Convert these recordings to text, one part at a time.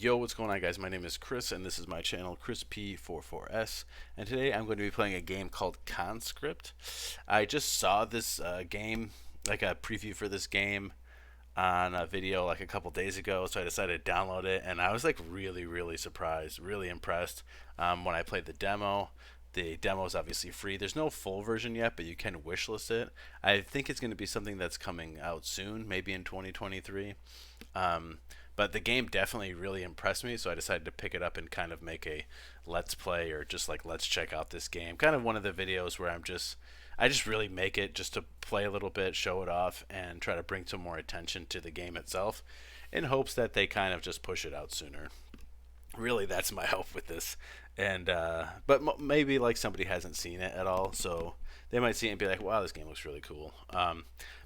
Yo, what's going on, guys? My name is Chris, and this is my channel, Chris P44S. And today I'm going to be playing a game called Conscript. I just saw this game, like a preview for this game, on a video like a couple days ago, so I decided to download it, and I was like really surprised, really impressed when I played the demo. The demo is obviously free. There's no full version yet, but you can wishlist it. I think it's going to be something that's coming out soon, maybe in 2023. Um, but the game definitely really impressed me, so I decided to pick it up and kind of make a let's play or just like let's check out this game. Kind of one of the videos where I just really make it just to play a little bit, show it off, and try to bring some more attention to the game itself in hopes that they kind of just push it out sooner. Really, that's my hope with this. And but maybe like somebody hasn't seen it at all, so they might see it and be like, wow, this game looks really cool.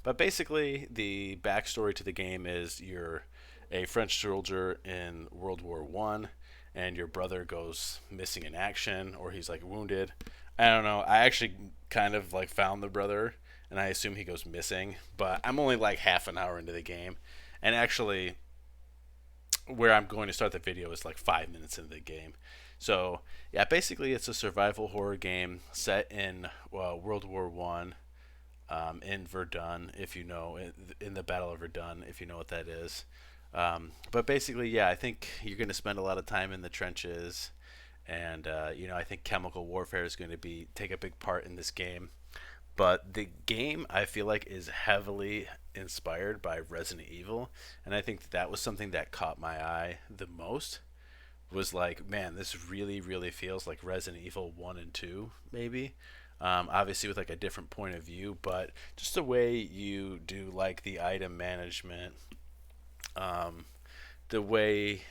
But basically, the backstory to the game is you're a French soldier in World War One, and your brother goes missing in action, or he's like wounded. I don't know. I actually kind of like found the brother, and I assume he goes missing. But I'm only like half an hour into the game, and actually, where I'm going to start the video is like 5 minutes into the game. So yeah, basically it's a survival horror game set in World War One, in Verdun, if you know, in the Battle of Verdun, if you know what that is. But basically, yeah, I think you're going to spend a lot of time in the trenches, and I think chemical warfare is going to be take a big part in this game. But the game, I feel like, is heavily inspired by Resident Evil, and I think that was something that caught my eye the most. Was like, man, this really feels like Resident Evil 1 and 2, maybe. Obviously, with like a different point of view, but just the way you do like the item management, um, the way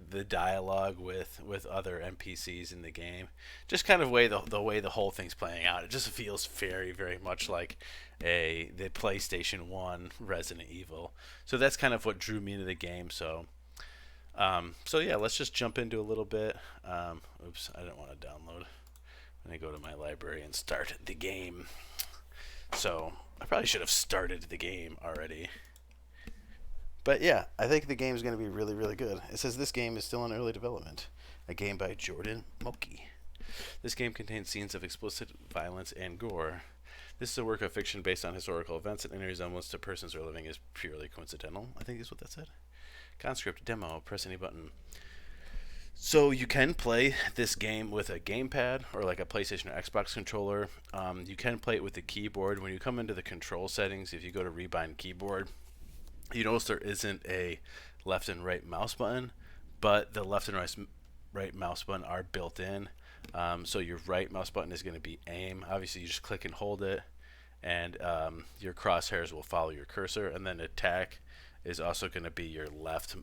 the dialogue with other NPCs in the game, just kind of the way the whole thing's playing out. It just feels very much like the PlayStation One Resident Evil. So that's kind of what drew me into the game. So yeah, let's just jump into a little bit. Oops, I didn't want to download. Let me go to my library and start the game. So I probably should have started the game already. But yeah, I think the game is going to be really good. It says this game is still in early development. A game by Jordan Moki. This game contains scenes of explicit violence and gore. This is a work of fiction based on historical events, and any resemblance to persons or living is purely coincidental. I think is what that said. Conscript demo. Press any button. So you can play this game with a gamepad or like a PlayStation or Xbox controller. You can play it with the keyboard. When you come into the control settings, if you go to rebind keyboard, you notice there isn't a left and right mouse button, but the left and right mouse button are built in. So your right mouse button is going to be aim. Obviously, you just click and hold it, and your crosshairs will follow your cursor. And then attack is also going to be your left,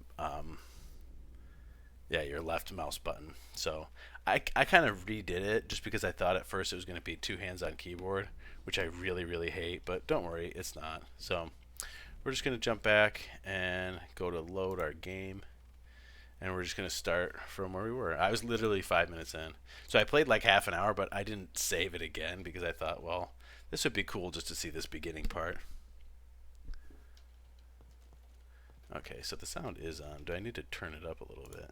your left mouse button. So I kind of redid it just because I thought at first it was going to be two hands on keyboard, which I really hate. But don't worry, it's not. So we're just going to jump back and go to load our game, and we're just going to start from where we were. I was literally 5 minutes in. So I played like half an hour, but I didn't save it again because I thought, well, this would be cool just to see this beginning part. Okay, so the sound is on. Do I need to turn it up a little bit?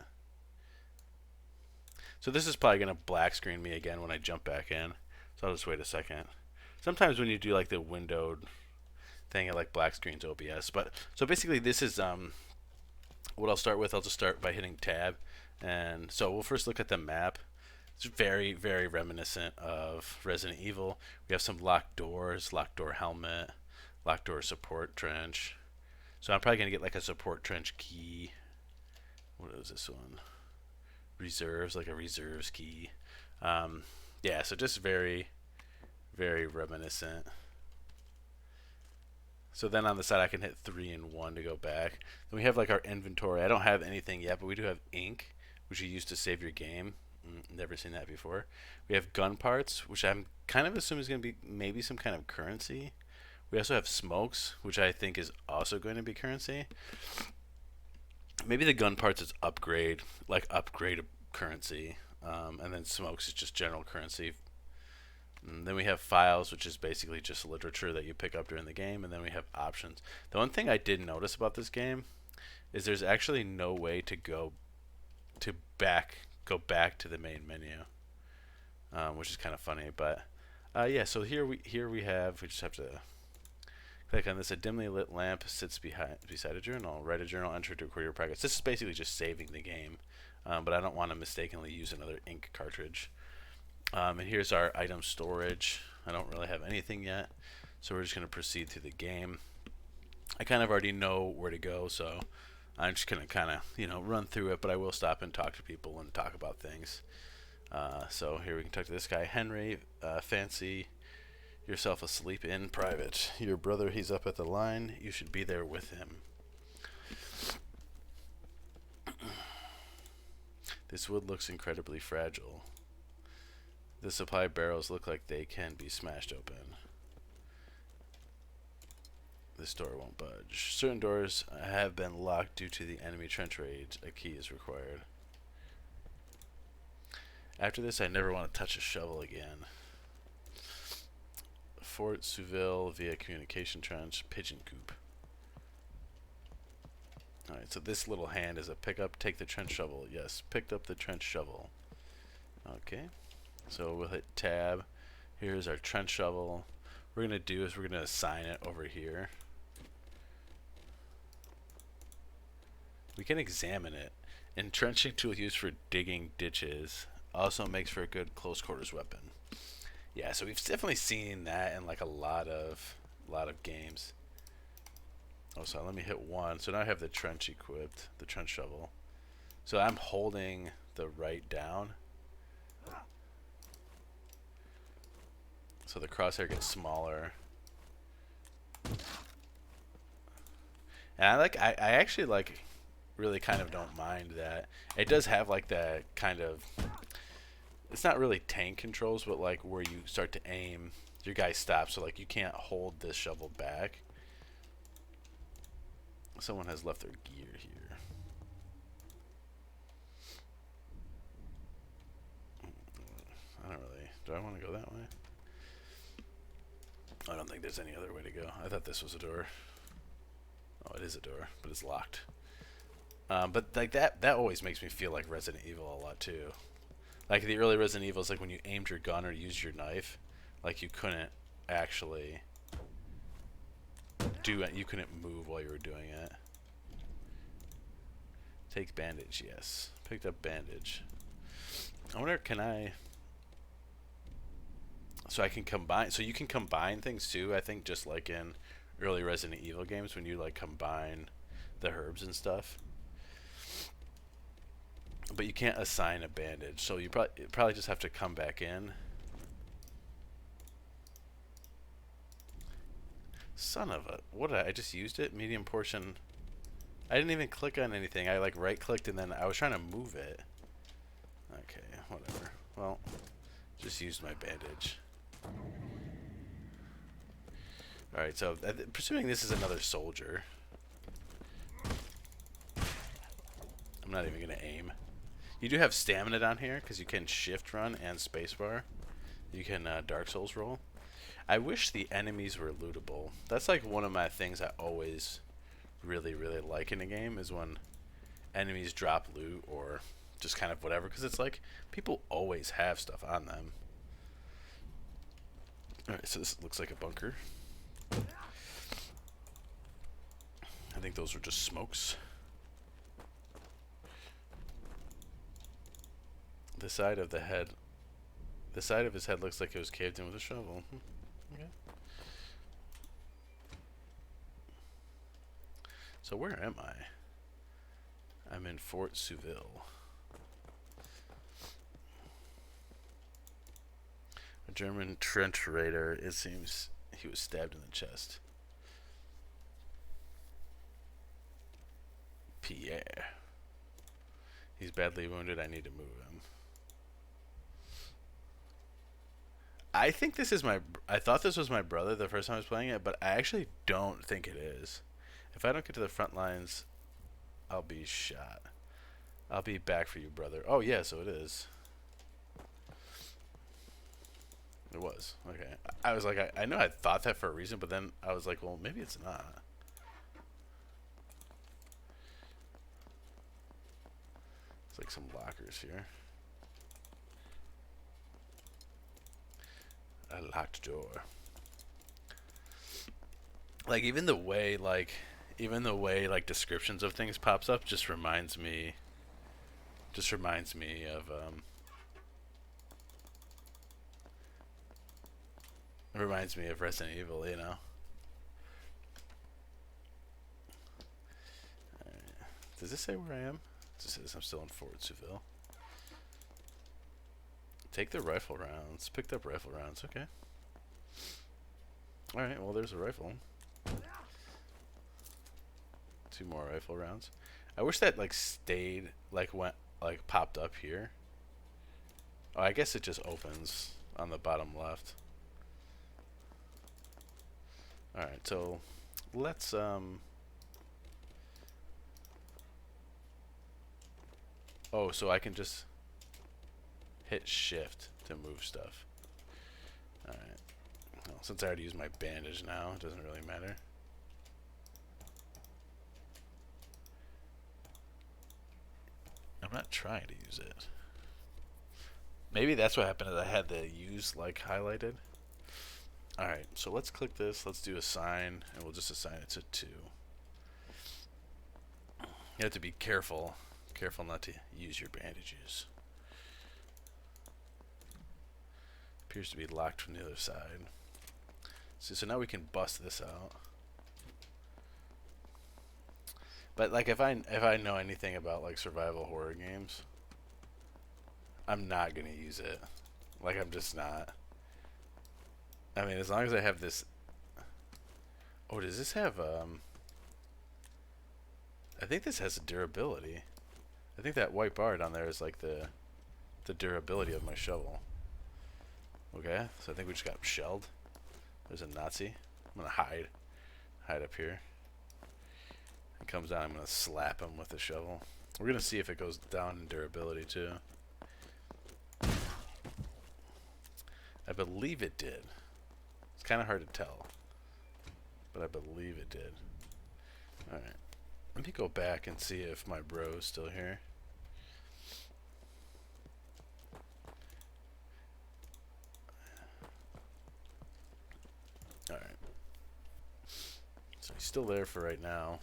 So this is probably going to black screen me again when I jump back in. So I'll just wait a second. Sometimes when you do like the windowed thing, it like black screens OBS. But so basically this is what I'll start with. I'll just start by hitting tab. And so we'll first look at the map. It's very reminiscent of Resident Evil. We have some locked doors, locked door helmet, locked door support trench. So I'm probably going to get like a support trench key. What is this one? Reserves, like a reserves key. Yeah, so just very reminiscent. So then on the side I can hit 3 and 1 to go back. Then we have like our inventory. I don't have anything yet, but we do have ink, which you use to save your game. Never seen that before. We have gun parts, which I'm kind of assuming is going to be maybe some kind of currency. We also have smokes, which I think is also going to be currency. Maybe the gun parts is upgrade currency, and then smokes is just general currency. And then we have files, which is basically just literature that you pick up during the game, and then we have options. The one thing I did notice about this game is there's actually no way to go to go back to the main menu, which is kind of funny. But yeah, so here we have, we just have to click on this. A dimly lit lamp sits beside a journal. Write a journal entry to record your progress. This is basically just saving the game, but I don't want to mistakenly use another ink cartridge. And here's our item storage. I don't really have anything yet, so we're just going to proceed through the game. I kind of already know where to go, so I'm just going to kind of, run through it, but I will stop and talk to people and talk about things. So here we can talk to this guy, Henry. Fancy yourself asleep in private. Your brother, he's up at the line. You should be there with him. This wood looks incredibly fragile. The supply barrels look like they can be smashed open. This door won't budge. Certain doors have been locked due to the enemy trench raid. A key is required. After this, I never want to touch a shovel again. Fort Souville via communication trench. Pigeon coop. Alright, so this little hand is a pickup. Take the trench shovel. Yes, picked up the trench shovel. Okay. So we'll hit tab. Here's our trench shovel. What we're going to do is we're going to assign it over here. We can examine it. Entrenching tool used for digging ditches. Also makes for a good close quarters weapon. Yeah, so we've definitely seen that in like a lot of games. Oh, so let me hit 1. So now I have the trench equipped, the trench shovel. So I'm holding the right down. So the crosshair gets smaller. And I actually like really kind of don't mind that. It does have like that kind of, it's not really tank controls, but like where you start to aim, your guy stops, so like you can't hold this shovel back. Someone has left their gear here. I don't really, do I want to go that way? I don't think there's any other way to go. I thought this was a door. Oh, it is a door, but it's locked. But like that always makes me feel like Resident Evil a lot too. Like the early Resident Evils, like when you aimed your gun or used your knife, like you couldn't actually do it. You couldn't move while you were doing it. Take bandage, yes. Picked up bandage. I wonder, can I... So I can combine... So you can combine things too, I think, just like in early Resident Evil games when you like combine the herbs and stuff. But you can't assign a bandage, so you probably just have to come back in. Son of a... What did I just used it? Medium portion... I didn't even click on anything. I like right-clicked and then I was trying to move it. Okay, whatever. Well, just used my bandage. Alright, so presuming this is another soldier. I'm not even going to aim. You do have stamina down here because you can shift run and spacebar. You can Dark Souls roll. I wish the enemies were lootable. That's like one of my things I always really like in a game is when enemies drop loot or just kind of whatever, because it's like people always have stuff on them. Alright, so this looks like a bunker. I think those were just smokes. The side of the head, the side of his head looks like it was caved in with a shovel. Okay. So where am I? I'm in Fort Souville. A German trench raider. It seems he was stabbed in the chest. Pierre. He's badly wounded. I need to move him. I think this is my... I thought this was my brother the first time I was playing it, but I actually don't think it is. If I don't get to the front lines, I'll be shot. I'll be back for you, brother. Oh, yeah, so it is. It was. Okay. I was like, I know I thought that for a reason, but then I was like, well, maybe it's not. like some lockers here. A locked door. Like even the way descriptions of things pops up just reminds me of it reminds me of Resident Evil, you know. Alright. Does this say where I am? It just says I'm still in Fort Seville. Take the rifle rounds. Picked up rifle rounds. Okay. Alright, well there's a rifle. 2 more rifle rounds. I wish that like stayed popped up here. Oh, I guess it just opens on the bottom left. Alright, so let's oh, so I can just hit shift to move stuff. Alright. Well, since I already used my bandage now, it doesn't really matter. I'm not trying to use it. Maybe that's what happened, is I had the use like highlighted. Alright, so let's click this. Let's do assign, and we'll just assign it to 2. You have to be careful. Careful not to use your bandages. Appears to be locked from the other side. See, so now we can bust this out. But like if I know anything about like survival horror games, I'm not gonna use it. Like I'm just not. I mean, as long as I have this. Oh, does this have I think this has a durability. I think that white bar down there is like the durability of my shovel. Okay, so I think we just got shelled. There's a Nazi. I'm gonna hide up here. He comes down, I'm gonna slap him with the shovel. We're gonna see if it goes down in durability too. I believe it did. It's kind of hard to tell, but I believe it did. Alright, let me go back and see if my bro's still here. Alright, so he's still there for right now.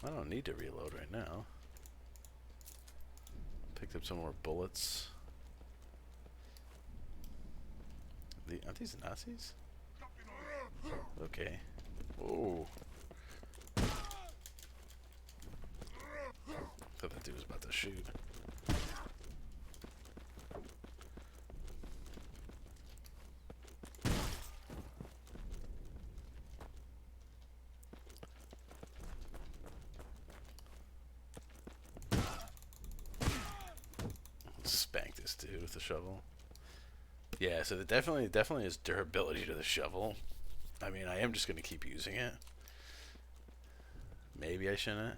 I don't need to reload right now. Picked up some more bullets. Aren't these Nazis? Okay. Whoa. Thought that dude was about to shoot. Spank this dude with the shovel. Yeah, so it definitely is durability to the shovel. I mean, I am just gonna keep using it. Maybe I shouldn't.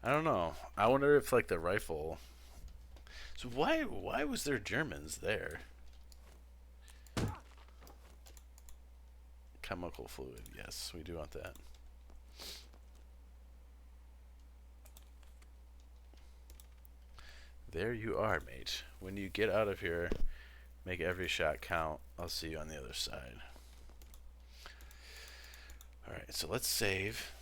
I don't know. I wonder if like the rifle. So why was there Germans there? Chemical fluid. Yes, we do want that. There you are, mate. When you get out of here, make every shot count. I'll see you on the other side. Alright, so let's save.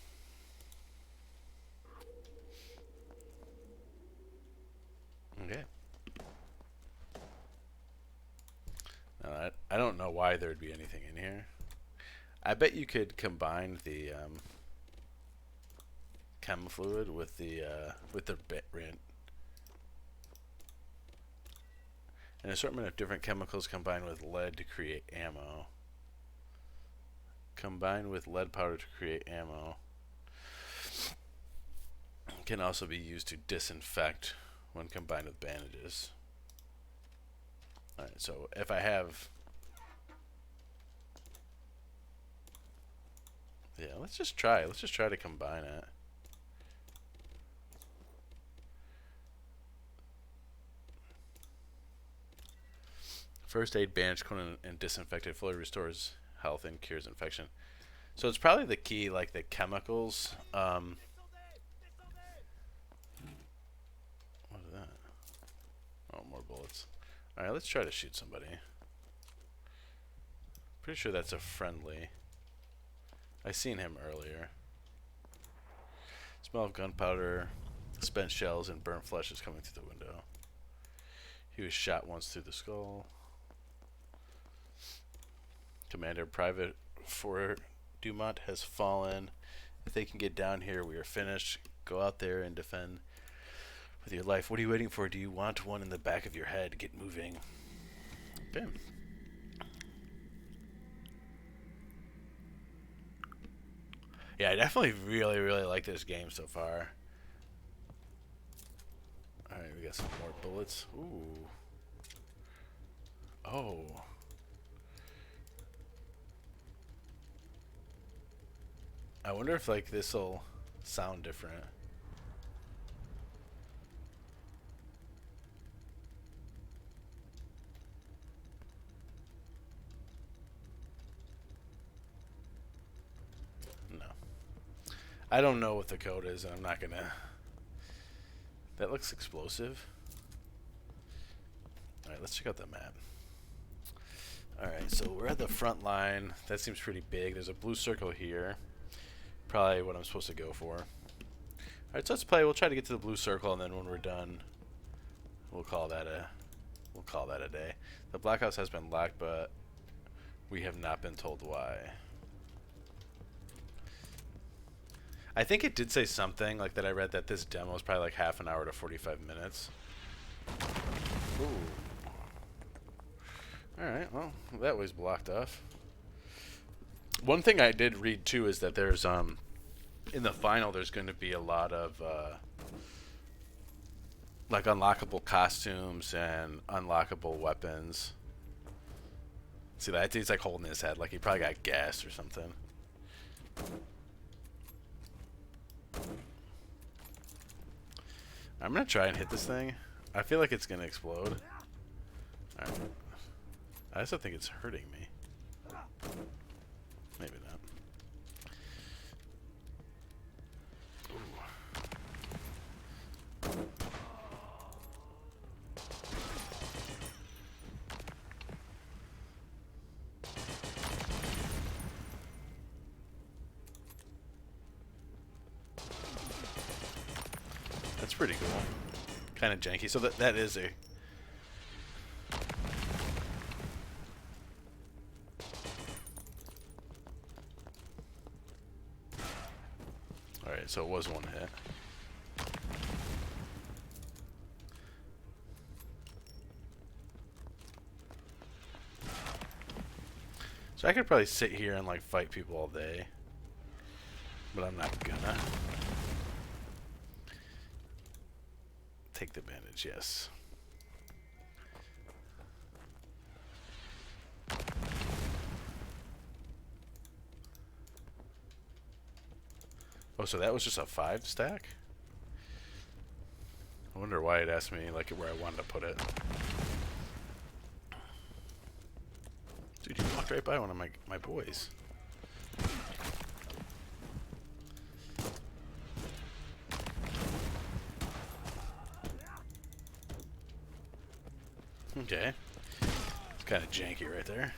Okay. Now, I don't know why there'd be anything in here. I bet you could combine the chem fluid with the an assortment of different chemicals combined with lead to create ammo. Combined with lead powder to create ammo. Can also be used to disinfect when combined with bandages. Alright, so if I have... Yeah, let's just try. Let's just try to combine it. First aid bandage, cone, and disinfectant fully restores health and cures infection. So it's probably the key, like the chemicals. What is that? Oh, more bullets. Alright, let's try to shoot somebody. Pretty sure that's a friendly. I seen him earlier. Smell of gunpowder, spent shells, and burnt flesh is coming through the window. He was shot once through the skull. Commander Private for Dumont has fallen. If they can get down here, we are finished. Go out there and defend with your life. What are you waiting for? Do you want one in the back of your head? Get moving. Okay. Yeah, I definitely really like this game so far. Alright, we got some more bullets. Ooh. Oh. I wonder if like this'll sound different. No. I don't know what the code is, and I'm not gonna... That looks explosive. Alright, let's check out the map. Alright, so we're at the front line. That seems pretty big. There's a blue circle here. Probably what I'm supposed to go for. Alright, so let's play. We'll try to get to the blue circle, and then when we're done, we'll call that a day. The Black House has been locked, but we have not been told why. I think it did say something like that. I read that this demo is probably like half an hour to 45 minutes. Ooh. Alright, well, that was blocked off. One thing I did read too is that there's in the final there's going to be a lot of like unlockable costumes and unlockable weapons. See that? He's like holding his head like he probably got gassed or something. I'm gonna try and hit this thing. I feel like it's gonna explode. Alright. I also think it's hurting me. Maybe not. Ooh. That's pretty cool. Kind of janky. So that is a... Alright, so it was one hit. So I could probably sit here and like fight people all day. But I'm not gonna. Take the bandage, yes. Oh, so that was just a 5 stack? I wonder why it asked me like where I wanted to put it. Dude, you walked right by one of my boys. Okay. It's kind of janky right there.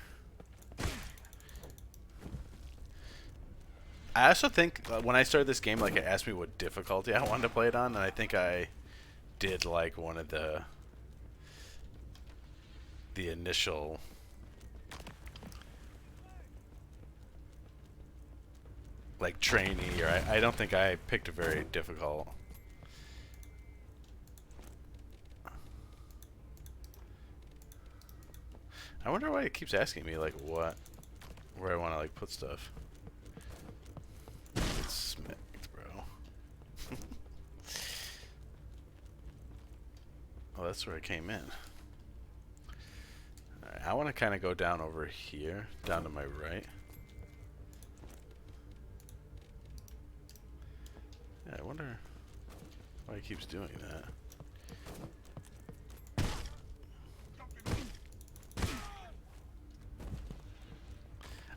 I also think when I started this game, like it asked me what difficulty I wanted to play it on, and I think I did like one of the initial like trainee, or I don't think I picked a very difficult. I wonder why it keeps asking me like where I want to like put stuff. It's smacked, bro. Oh, that's where I came in. Alright, I want to kind of go down over here, down to my right. Yeah, I wonder why he keeps doing that.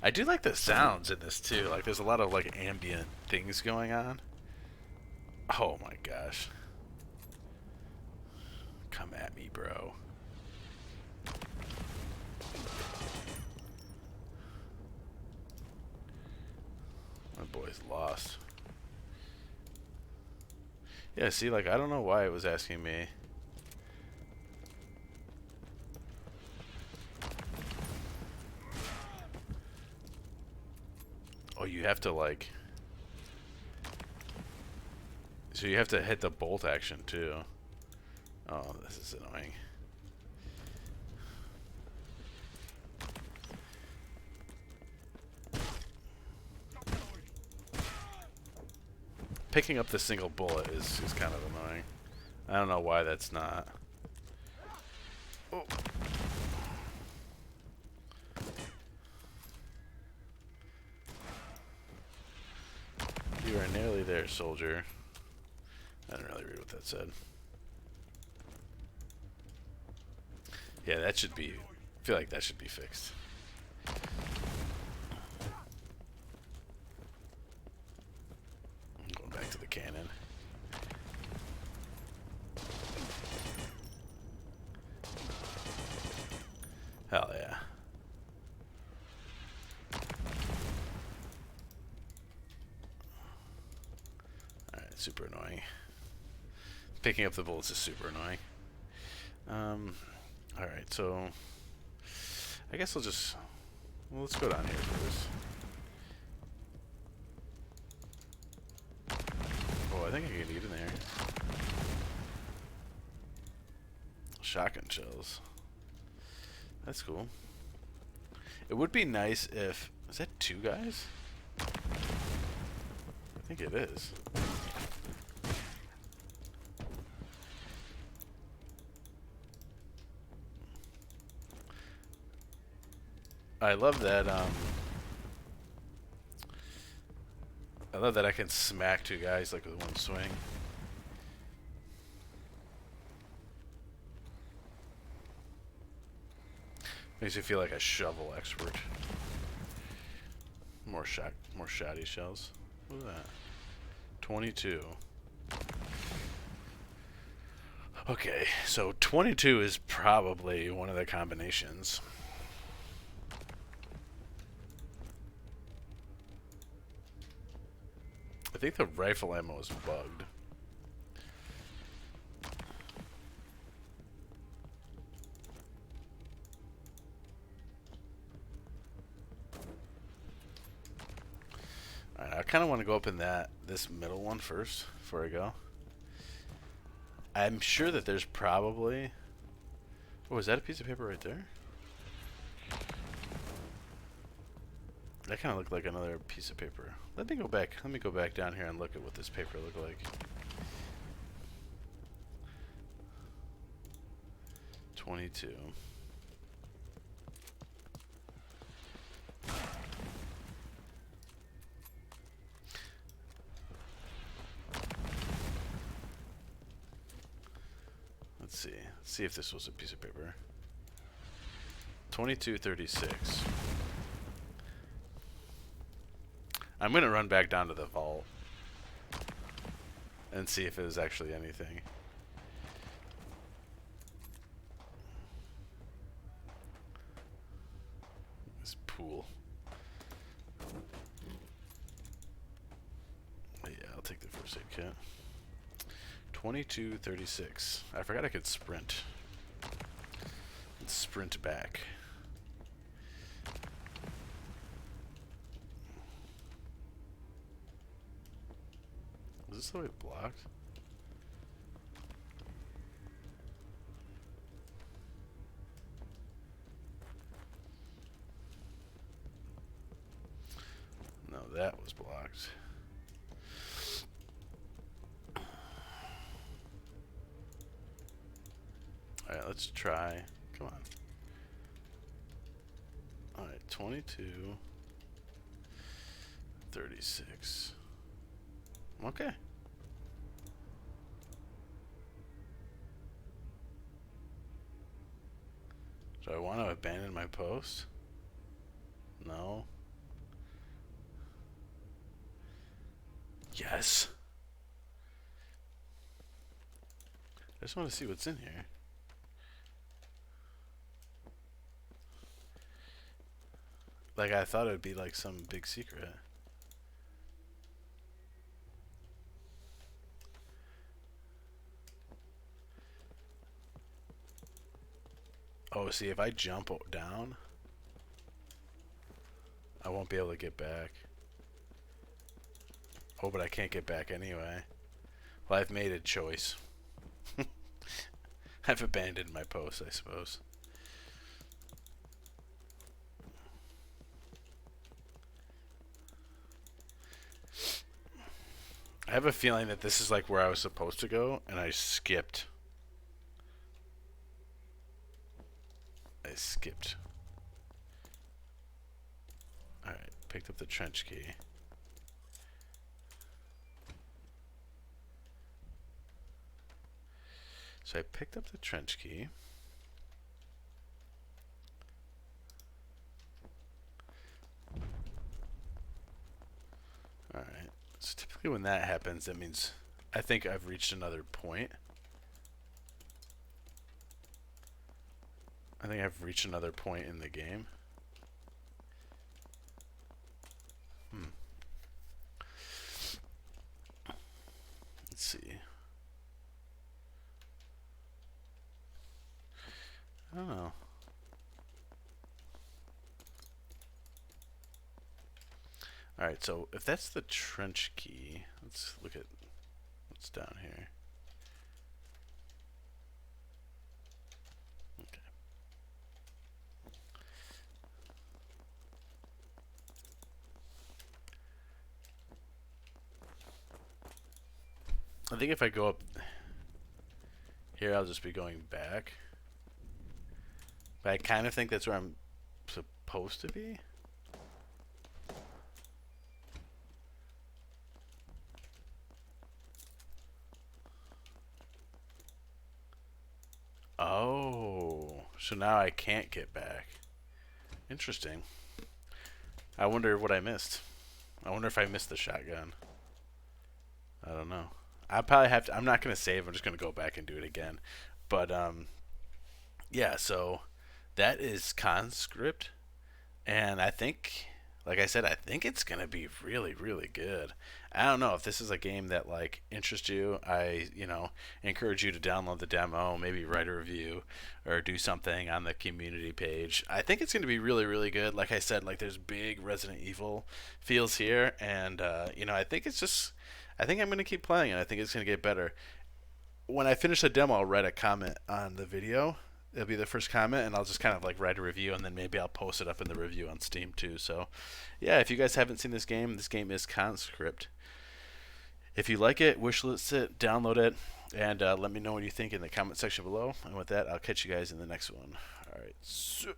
I do like the sounds in this too. Like there's a lot of like ambient things going on. Oh my gosh. Come at me, bro. My boy's lost. Yeah, see, like, I don't know why it was asking me. Oh, you have to, like... So you have to hit the bolt action, too. Oh, this is annoying. Picking up the single bullet is kind of annoying. I don't know why that's not. Oh. You are nearly there, soldier. I didn't really read what that said. Yeah, that should be... I feel like that should be fixed. Going back to the cannon. Hell yeah. Alright, super annoying. Picking up the bullets is super annoying. Alright, so... I guess I'll just... Well, let's go down here first. Oh, I think I can get in there. Shotgun shells. That's cool. It would be nice if... Is that 2 guys? I think it is. I love that, I love that I can smack 2 guys like with one swing. Makes you feel like a shovel expert. More shoddy shells. What is that? 22. Okay, so 22 is probably one of the combinations. I think the rifle ammo is bugged. Alright, I kind of want to go up in this middle one first before I go. I'm sure that there's probably... Oh, is that a piece of paper right there? That kind of looked like another piece of paper. Let me go back. Let me go back down here and look at what this paper looked like. 22. Let's see. Let's see if this was a piece of paper. 2236. I'm gonna run back down to the vault and see if it was actually anything. This pool. Yeah, I'll take the first aid kit. 2236. I forgot I could sprint. Let's sprint back. Is this the way blocked? No, that was blocked. Alright, let's try. Come on. Alright, 2236. Okay. Do I want to abandon my post? No. Yes. I just want to see what's in here. Like, I thought it would be like some big secret. Oh, see, if I jump down, I won't be able to get back. Oh, but I can't get back anyway. Well, I've made a choice. I've abandoned my post, I suppose. I have a feeling that this is like where I was supposed to go, and I skipped. I skipped. Alright, picked up the trench key. So I picked up the trench key. Alright. So typically when that happens, that means I think I've reached another point. I think I've reached another point in the game. Let's see. I don't know. Alright, so if that's the trench key, let's look at what's down here. Okay. I think if I go up here, I'll just be going back. But I kind of think that's where I'm supposed to be. Oh, so now I can't get back. Interesting. I wonder what I missed. I wonder if I missed the shotgun. I don't know. I probably have to. I'm not gonna save. I'm just gonna go back and do it again. But yeah. So that is conscript, and I think, like I said, I think it's gonna be really, really good. I don't know if this is a game that like interests you. I, encourage you to download the demo, maybe write a review, or do something on the community page. I think it's gonna be really, really good. Like I said, like there's big Resident Evil feels here, and I think it's just. I think I'm gonna keep playing it. I think it's gonna get better. When I finish the demo, I'll write a comment on the video. It'll be the first comment, and I'll just kind of like write a review, and then maybe I'll post it up in the review on Steam too. So, yeah, if you guys haven't seen this game is Conscript. If you like it, wishlist it, download it, and let me know what you think in the comment section below. And with that, I'll catch you guys in the next one. All right.